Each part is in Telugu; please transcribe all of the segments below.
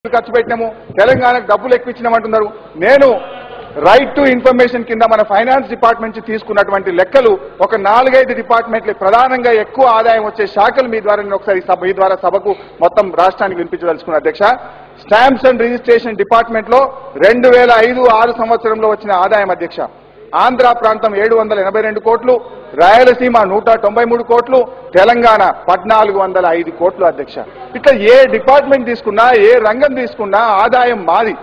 ఖర్చు పెట్టినాము తెలంగాణకు డబ్బులు ఎక్కువ ఇచ్చినామంటున్నారు. నేను రైట్ టు ఇన్ఫర్మేషన్ కింద మన ఫైనాన్స్ డిపార్ట్మెంట్ నుంచి తీసుకున్నటువంటి లెక్కలు ఒక 4-5 డిపార్ట్మెంట్లు ప్రధానంగా ఎక్కువ ఆదాయం వచ్చే శాఖలు మీ ద్వారా నేను ఒకసారి మీ ద్వారా సభకు మొత్తం రాష్ట్రానికి వినిపించదలుచుకున్న అధ్యక్ష. స్టాంప్స్ అండ్ రిజిస్ట్రేషన్ డిపార్ట్మెంట్ లో 2005-6 సంవత్సరంలో వచ్చిన ఆదాయం అధ్యక్ష ఆంధ్ర ప్రాంతం 782 కోట్లు, రాయలసీమ 193 కోట్లు, తెలంగాణ 1405 కోట్లు అధ్యక్ష. ఇట్లా ఏ డిపార్ట్మెంట్ తీసుకున్నా ఏ రంగం తీసుకున్నా ఆదాయం మాది,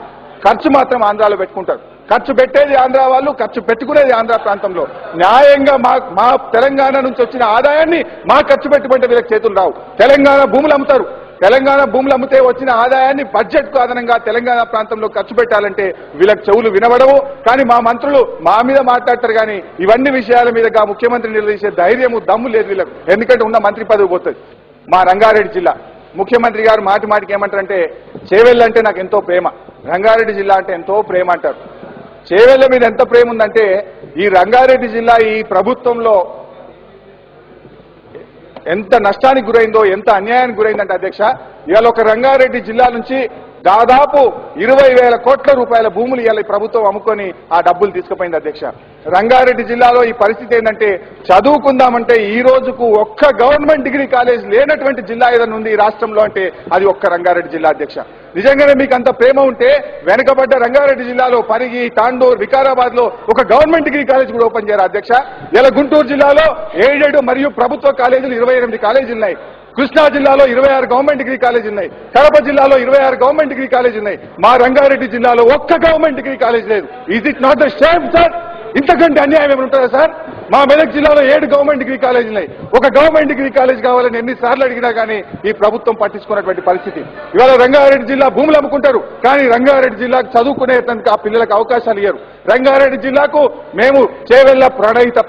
ఖర్చు మాత్రం ఆంధ్రాలో పెట్టుకుంటారు. ఖర్చు పెట్టేది ఆంధ్ర వాళ్ళు, ఖర్చు పెట్టుకునేది ఆంధ్ర ప్రాంతంలో. న్యాయంగా మా తెలంగాణ నుంచి వచ్చిన ఆదాయాన్ని మా ఖర్చు పెట్టుకుంటే వీళ్ళకి చేతులు రావు. తెలంగాణ భూములు అమ్ముతారు. తెలంగాణ భూములు అమ్మితే వచ్చిన ఆదాయాన్ని బడ్జెట్ కు అదనంగా తెలంగాణ ప్రాంతంలో ఖర్చు పెట్టాలంటే వీళ్ళకి చెవులు వినబడవు. కానీ మా మంత్రులు మా మీద మాట్లాడతారు కానీ ఇవన్నీ విషయాల మీదుగా ముఖ్యమంత్రి నిలదీసే ధైర్యము దమ్ము లేదు వీళ్ళకు. ఎందుకంటే ఉన్న మంత్రి పదవి పోతుంది. మా రంగారెడ్డి జిల్లా ముఖ్యమంత్రి గారు మాటికి ఏమంటారంటే చేవెళ్ళ అంటే నాకు ఎంతో ప్రేమ, రంగారెడ్డి జిల్లా అంటే ఎంతో ప్రేమ అంటారు. చేవెళ్ళ మీద ఎంత ప్రేమ ఉందంటే ఈ రంగారెడ్డి జిల్లా ఈ ప్రభుత్వంలో ఎంత నష్టానికి గురైందో, ఎంత అన్యాయానికి గురైందంటే అధ్యక్ష, ఇవాళ ఒక రంగారెడ్డి జిల్లా నుంచి దాదాపు 20,000 కోట్ల రూపాయల భూములు ఇవాళ ఈ ప్రభుత్వం అమ్ముకొని ఆ డబ్బులు తీసుకుపోయింది అధ్యక్ష. రంగారెడ్డి జిల్లాలో ఈ పరిస్థితి ఏంటంటే చదువుకుందామంటే ఈ రోజుకు ఒక్క గవర్నమెంట్ డిగ్రీ కాలేజ్ లేనటువంటి జిల్లా ఏదైనా ఉంది ఈ రాష్ట్రంలో అంటే అది ఒక్క రంగారెడ్డి జిల్లా అధ్యక్ష. నిజంగానే మీకు అంత ప్రేమ ఉంటే వెనుకబడ్డ రంగారెడ్డి జిల్లాలో పరిగి, తాండూర్, వికారాబాద్ లో ఒక గవర్నమెంట్ డిగ్రీ కాలేజ్ కూడా ఓపెన్ చేయరు అధ్యక్ష. ఇలా గుంటూరు జిల్లాలో ఎయిడెడ్ మరియు ప్రభుత్వ కాలేజీలు 28 కాలేజీలు ఉన్నాయి. కృష్ణా జిల్లాలో 26 గవర్నమెంట్ డిగ్రీ కాలేజీలు ఉన్నాయి. కడప జిల్లాలో 26 గవర్నమెంట్ డిగ్రీ కాలేజీలు ఉన్నాయి. మా రంగారెడ్డి జిల్లాలో ఒక్క గవర్నమెంట్ డిగ్రీ కాలేజ్ లేదు. Is it not the shame sir? ఇంతకంటే అన్యాయం ఏమైనా ఉంటుందా సార్? మా మెదక్ జిల్లాలో 7 గవర్నమెంట్ డిగ్రీ కాలేజీలు ఉన్నాయి. ఒక గవర్నమెంట్ డిగ్రీ కాలేజ్ కావాలని ఎన్నిసార్లు అడిగినా కానీ ఈ ప్రభుత్వం పట్టించుకున్నటువంటి పరిస్థితి. ఇవాళ రంగారెడ్డి జిల్లా భూములు అమ్ముకుంటారు కానీ రంగారెడ్డి జిల్లాకు చదువుకునే ఆ పిల్లలకు అవకాశాలు ఇయ్యరు. రంగారెడ్డి జిల్లాకు మేము చేవెళ్ల ప్రణయిత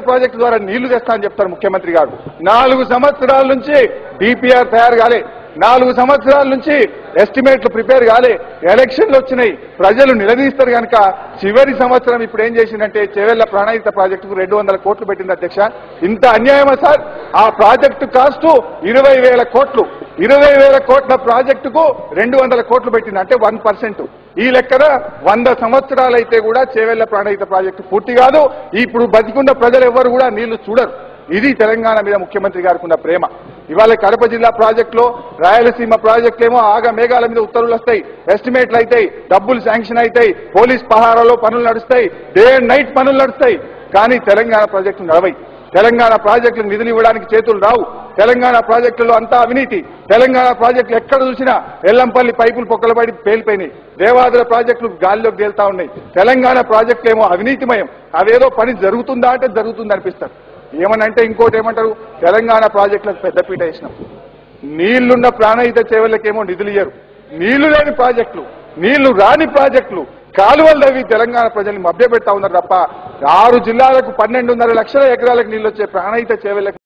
ప్రాజెక్టు ద్వారా నీళ్లు తెస్తా అని చెప్తారు ముఖ్యమంత్రి గారు. 4 సంవత్సరాల నుంచి డిపిఆర్ తయారు కాలే, 4 సంవత్సరాల నుంచి ఎస్టిమేట్లు ప్రిపేర్ కాలే, ఎలక్షన్లు వచ్చినాయి, ప్రజలు నిలదీస్తారు కనుక చివరి సంవత్సరం ఇప్పుడు ఏం చేసిందంటే చేవెళ్ల ప్రణయిత ప్రాజెక్టుకు 200 కోట్లు పెట్టింది అధ్యక్ష. ఇంత అన్యాయమా సార్? ఆ ప్రాజెక్టు కాస్ట్ 20,000 కోట్లు. 20,000 కోట్ల ప్రాజెక్టుకు 200 కోట్లు పెట్టింది అంటే 1%. ఈ లెక్కన 100 సంవత్సరాలైతే కూడా చేవెళ్ల ప్రణయిత ప్రాజెక్టు పూర్తి కాదు. ఇప్పుడు బతికున్న ప్రజలు ఎవరు కూడా నీళ్లు చూడరు. ఇది తెలంగాణ మీద ముఖ్యమంత్రి గారికి ఉన్న ప్రేమ. ఇవాళ కడప జిల్లా ప్రాజెక్టులో, రాయలసీమ ప్రాజెక్టులేమో ఆగా మేఘాల మీద ఉత్తర్వులు వస్తాయి, ఎస్టిమేట్లు అవుతాయి, డబ్బులు శాంక్షన్ అవుతాయి, పోలీస్ పహారాలో పనులు నడుస్తాయి, డే అండ్ నైట్ పనులు నడుస్తాయి. కానీ తెలంగాణ ప్రాజెక్టులు నడవై. తెలంగాణ ప్రాజెక్టులకు నిధులు ఇవ్వడానికి చేతులు రావు. తెలంగాణ ప్రాజెక్టులో అంతా అవినీతి. తెలంగాణ ప్రాజెక్టులు ఎక్కడ చూసినా ఎల్లంపల్లి పైపులు పొక్కలబడి పేలిపోయినాయి. దేవాదుల ప్రాజెక్టులు గాలిలోకి తేలుతా ఉన్నాయి. తెలంగాణ ప్రాజెక్టులేమో అవినీతిమయం. అవేదో పని జరుగుతుందా అంటే జరుగుతుంది అనిపిస్తారు. ఏమనంటే ఇంకోటి ఏమంటారు, తెలంగాణ ప్రాజెక్టులకు పెద్దపీట వేసినాం. నీళ్లున్న ప్రాణహిత చేవలకేమో నిధులు ఇయ్యరు. నీళ్లు లేని ప్రాజెక్టులు, నీళ్లు రాని ప్రాజెక్టులు, కాలువలు తవ్వి తెలంగాణ ప్రజల్ని మభ్యపెడతా ఉన్నారు తప్ప 6 జిల్లాలకు 12.5 లక్షల ఎకరాలకు నీళ్లు వచ్చే ప్రాణహిత చేవలకు